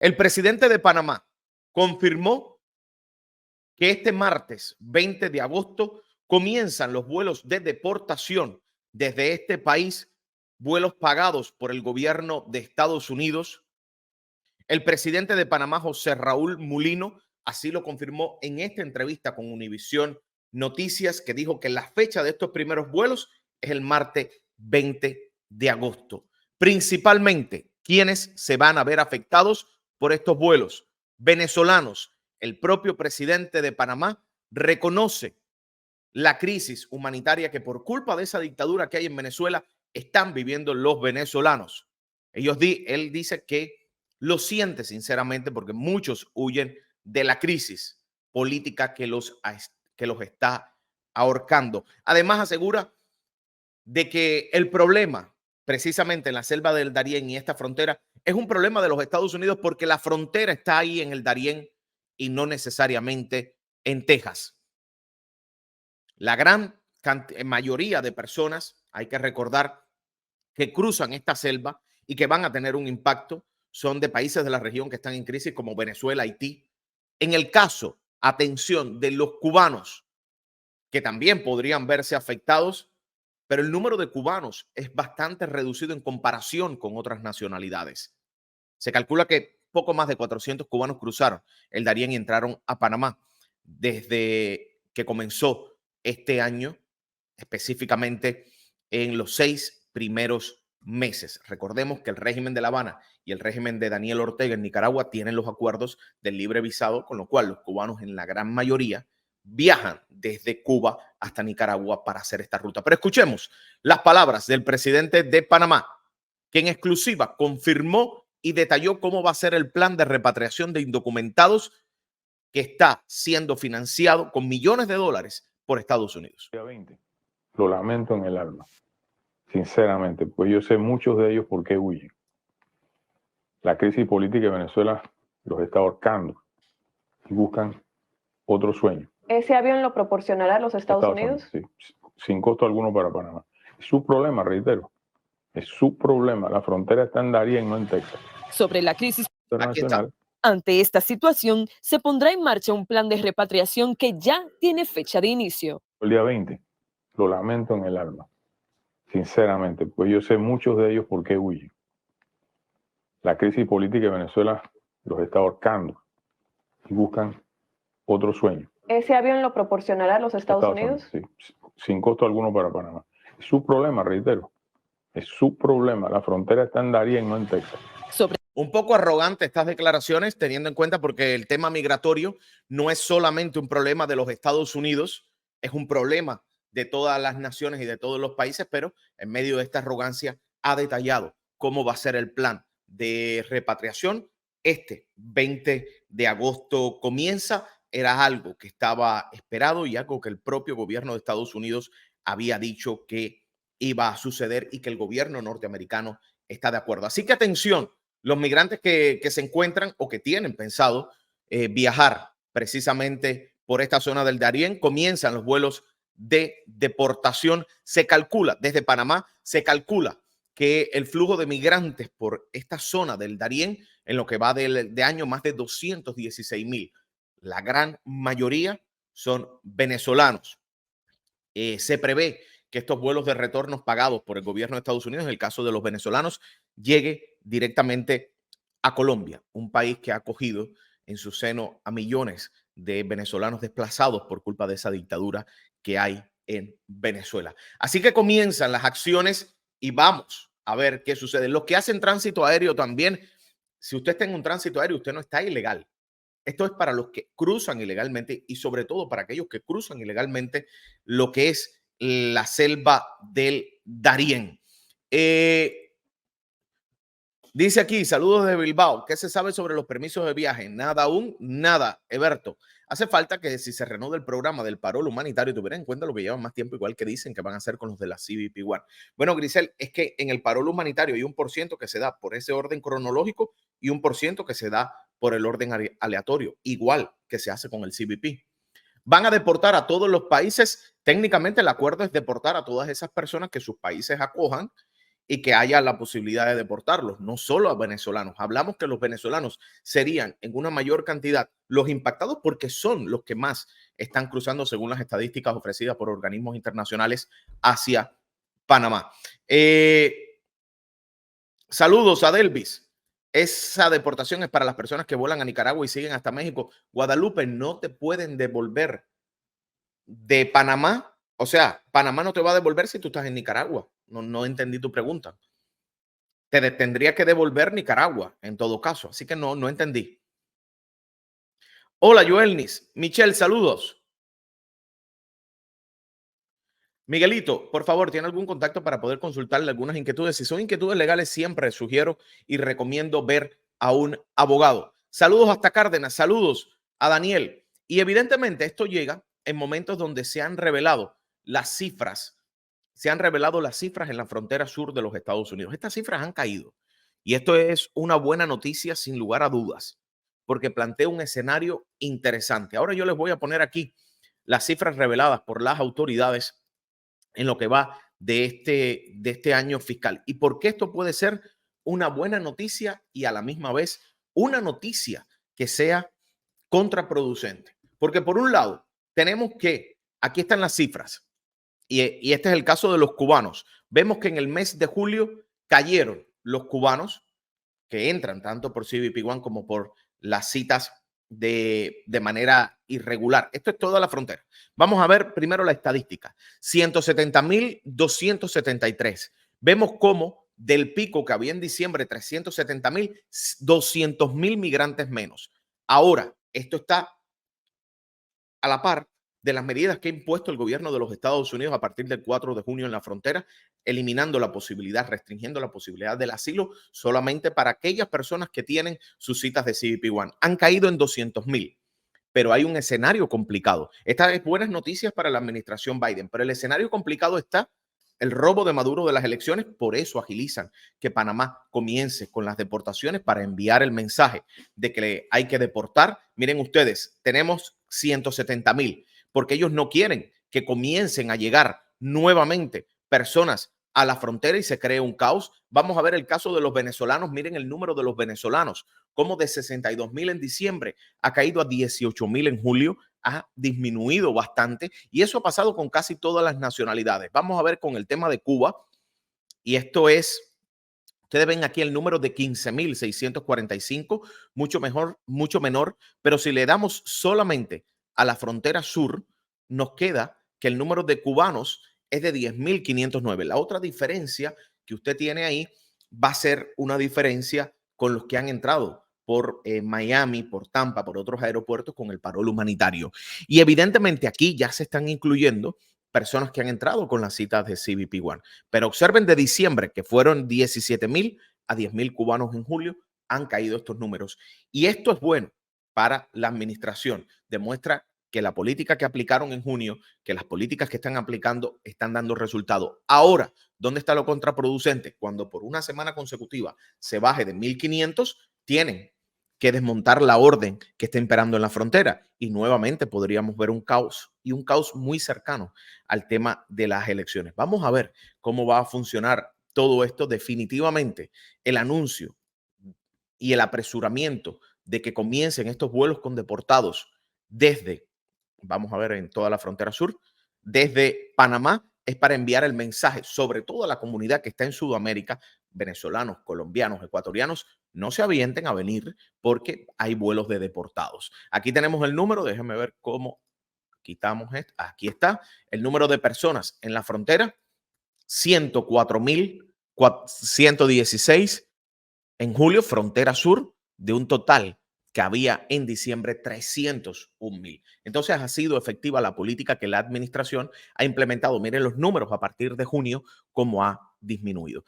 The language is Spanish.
El presidente de Panamá confirmó que este martes 20 de agosto comienzan los vuelos de deportación desde este país, vuelos pagados por el gobierno de Estados Unidos. El presidente de Panamá, José Raúl Mulino, así lo confirmó en esta entrevista con Univisión Noticias, que dijo que la fecha de estos primeros vuelos es el martes 20 de agosto. Principalmente, ¿quiénes se van a ver afectados por estos vuelos? Venezolanos. El propio presidente de Panamá reconoce la crisis humanitaria que por culpa de esa dictadura que hay en Venezuela están viviendo los venezolanos. Él dice que lo siente sinceramente porque muchos huyen de la crisis política que los está ahorcando. Además, asegura de que el problema precisamente en la selva del Darién y esta frontera es un problema de los Estados Unidos porque la frontera está ahí en el Darién y no necesariamente en Texas. La gran mayoría de personas, hay que recordar, que cruzan esta selva y que van a tener un impacto son de países de la región que están en crisis como Venezuela, Haití. En el caso, atención, de los cubanos, que también podrían verse afectados, pero el número de cubanos es bastante reducido en comparación con otras nacionalidades. Se calcula que poco más de 400 cubanos cruzaron el Darién y entraron a Panamá desde que comenzó este año, específicamente en los 6 primeros meses. Recordemos que el régimen de La Habana y el régimen de Daniel Ortega en Nicaragua tienen los acuerdos del libre visado, con lo cual los cubanos en la gran mayoría viajan desde Cuba hasta Nicaragua para hacer esta ruta. Pero escuchemos las palabras del presidente de Panamá, que en exclusiva confirmó y detalló cómo va a ser el plan de repatriación de indocumentados que está siendo financiado con millones de dólares por Estados Unidos. Lo lamento en el alma, sinceramente, pues yo sé muchos de ellos por qué huyen. La crisis política de Venezuela los está ahorcando y buscan otro sueño. ¿Ese avión lo proporcionará a los Estados Unidos? Sí, sin costo alguno para Panamá. Es su problema, reitero. Es su problema. La frontera está en Darién, no en Texas. Sobre la crisis internacional. Ante esta situación, se pondrá en marcha un plan de repatriación que ya tiene fecha de inicio. El día 20. Lo lamento en el alma, sinceramente, pues yo sé muchos de ellos por qué huyen. La crisis política de Venezuela los está ahorcando y buscan otro sueño. ¿Ese avión lo proporcionará a los Estados Unidos? Sí, sin costo alguno para Panamá. Es su problema, reitero. Es su problema. La frontera está en Darién, no en Texas. Un poco arrogante estas declaraciones, teniendo en cuenta porque el tema migratorio no es solamente un problema de los Estados Unidos, es un problema de todas las naciones y de todos los países, pero en medio de esta arrogancia ha detallado cómo va a ser el plan de repatriación. Este 20 de agosto comienza, era algo que estaba esperado y algo que el propio gobierno de Estados Unidos había dicho que iba a suceder y que el gobierno norteamericano está de acuerdo. Así que atención, los migrantes que se encuentran o que tienen pensado viajar precisamente por esta zona del Darién, comienzan los vuelos de deportación. Se calcula, desde Panamá, se calcula que el flujo de migrantes por esta zona del Darién, en lo que va de año, más de 216,000. La gran mayoría son venezolanos. Se prevé que estos vuelos de retorno pagados por el gobierno de Estados Unidos, en el caso de los venezolanos, llegue directamente a Colombia, un país que ha acogido en su seno a millones de venezolanos desplazados por culpa de esa dictadura que hay en Venezuela. Así que comienzan las acciones y vamos a ver qué sucede. Los que hacen tránsito aéreo también, si usted está en un tránsito aéreo, usted no está ilegal. Esto es para los que cruzan ilegalmente y sobre todo para aquellos que cruzan ilegalmente lo que es la selva del Darién. Dice aquí, saludos de Bilbao. ¿Qué se sabe sobre los permisos de viaje? Nada aún, nada, Eberto. Hace falta que si se reanuda el programa del parol humanitario, tuviera en cuenta lo que llevan más tiempo, igual que dicen que van a hacer con los de la CBP One. Bueno, Grisel, es que en el parol humanitario hay 1% que se da por ese orden cronológico y 1% que se da por el orden aleatorio, igual que se hace con el CBP. Van a deportar a todos los países. Técnicamente el acuerdo es deportar a todas esas personas que sus países acojan y que haya la posibilidad de deportarlos, no solo a venezolanos. Hablamos que los venezolanos serían en una mayor cantidad los impactados porque son los que más están cruzando, según las estadísticas ofrecidas por organismos internacionales, hacia Panamá. Saludos a Delvis. Esa deportación es para las personas que vuelan a Nicaragua y siguen hasta México. Guadalupe, no te pueden devolver de Panamá. O sea, Panamá no te va a devolver si tú estás en Nicaragua. No entendí tu pregunta. Te tendría que devolver Nicaragua en todo caso. Así que no entendí. Hola, Joelnis. Michelle, saludos. Miguelito, por favor, ¿tiene algún contacto para poder consultarle algunas inquietudes? Si son inquietudes legales, siempre sugiero y recomiendo ver a un abogado. Saludos hasta Cárdenas, saludos a Daniel. Y evidentemente esto llega en momentos donde se han revelado las cifras en la frontera sur de los Estados Unidos. Estas cifras han caído y esto es una buena noticia sin lugar a dudas, porque plantea un escenario interesante. Ahora yo les voy a poner aquí las cifras reveladas por las autoridades en lo que va de este año fiscal. ¿Y por qué esto puede ser una buena noticia y a la misma vez una noticia que sea contraproducente? Porque por un lado, tenemos que, aquí están las cifras, y este es el caso de los cubanos. Vemos que en el mes de julio cayeron los cubanos que entran tanto por CBP One como por las citas de manera irregular. Esto es toda la frontera. Vamos a ver primero la estadística. 170,273. Vemos cómo del pico que había en diciembre, 370,000, 200,000 migrantes menos. Ahora, esto está a la par de las medidas que ha impuesto el gobierno de los Estados Unidos a partir del 4 de junio en la frontera, eliminando la posibilidad, restringiendo la posibilidad del asilo solamente para aquellas personas que tienen sus citas de CBP One. Han caído en 200,000, pero hay un escenario complicado. Esta es buenas noticias para la administración Biden, pero el escenario complicado está el robo de Maduro de las elecciones. Por eso agilizan que Panamá comience con las deportaciones para enviar el mensaje de que hay que deportar. Miren ustedes, tenemos 170,000 porque ellos no quieren que comiencen a llegar nuevamente personas a la frontera y se cree un caos. Vamos a ver el caso de los venezolanos. Miren el número de los venezolanos, como de 62,000 en diciembre ha caído a 18,000 en julio, ha disminuido bastante y eso ha pasado con casi todas las nacionalidades. Vamos a ver con el tema de Cuba y esto es, ustedes ven aquí el número de 15,645, mucho menor, pero si le damos solamente a la frontera sur, nos queda que el número de cubanos es de 10,509. La otra diferencia que usted tiene ahí va a ser una diferencia con los que han entrado por Miami, por Tampa, por otros aeropuertos con el parol humanitario. Y evidentemente aquí ya se están incluyendo personas que han entrado con las citas de CBP One. Pero observen de diciembre, que fueron 17,000 a 10,000 cubanos en julio, han caído estos números. Y esto es bueno para la administración. Demuestra que la política que aplicaron en junio, que las políticas que están aplicando están dando resultado. Ahora, ¿dónde está lo contraproducente? Cuando por una semana consecutiva se baje de 1,500, tienen que desmontar la orden que está imperando en la frontera y nuevamente podríamos ver un caos y un caos muy cercano al tema de las elecciones. Vamos a ver cómo va a funcionar todo esto. Definitivamente el anuncio y el apresuramiento de que comiencen estos vuelos con deportados desde, vamos a ver, en toda la frontera sur, desde Panamá, es para enviar el mensaje, sobre todo a la comunidad que está en Sudamérica, venezolanos, colombianos, ecuatorianos, no se avienten a venir porque hay vuelos de deportados. Aquí tenemos el número, déjenme ver cómo quitamos esto. Aquí está el número de personas en la frontera, 104,116 en julio, frontera sur, de un total que había en diciembre 301,000. Entonces ha sido efectiva la política que la administración ha implementado. Miren los números a partir de junio, cómo ha disminuido.